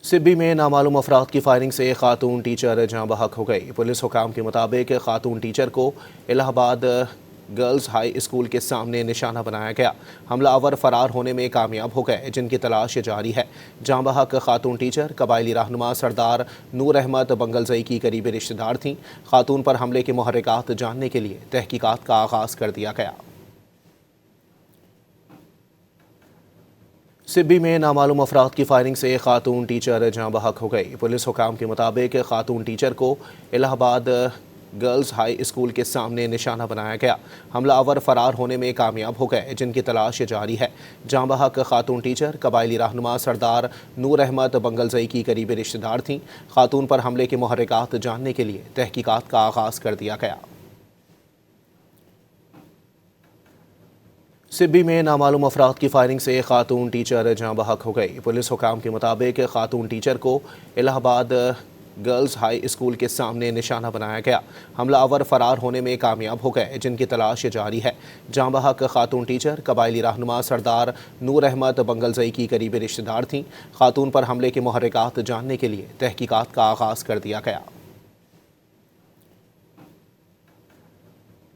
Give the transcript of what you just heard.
सिब्बी में नामालूम अफराद की फायरिंग से खातून टीचर जाँ बहक हो गई। पुलिस हुकाम के मुताबिक खातून टीचर को इलाहाबाद गर्ल्स हाई स्कूल के सामने निशाना बनाया गया। हमलावर फरार होने में कामयाब हो गए, जिनकी तलाश जारी है। जाँ बहक खातून टीचर कबायली रहनुमा सरदार नूर अहमद बंगलजई की करीबी रिश्तेदार थीं। खातून पर हमले के मुहर्रिकात जानने के लिए तहकीकात का आगाज़ कर दिया गया। सिब्बी में नामालूम अफराद की फायरिंग से खातून टीचर जाँ बहक हो गई। पुलिस हुकाम के मुताबिक खातून टीचर को इलाहाबाद गर्ल्स हाई स्कूल के सामने निशाना बनाया गया। हमलावर फरार होने में कामयाब हो गए, जिनकी तलाश जारी है। जाँ बहक खातून टीचर कबायली रहनुमा सरदार नूर अहमद बंगलजई की करीबी रिश्तेदार थीं। खातून पर हमले के मुहर्रिकात जानने के लिए तहकीकात का आगाज़ कर दिया गया। सिब्बी में नामालूम अफराद की फायरिंग से खातून टीचर जाँ बहक हो गई। पुलिस हुकाम के मुताबिक खातून टीचर को इलाहाबाद गर्ल्स हाई स्कूल के सामने निशाना बनाया गया। हमलावर फरार होने में कामयाब हो गए, जिनकी तलाश जारी है। जाँ बहक खातून टीचर कबायली रहनुमा सरदार नूर अहमद बंगलजई की करीबी रिश्तेदार थीं। खातून पर हमले के मुहर्रिकात जानने के लिए तहकीकात का आगाज़ कर दिया गया।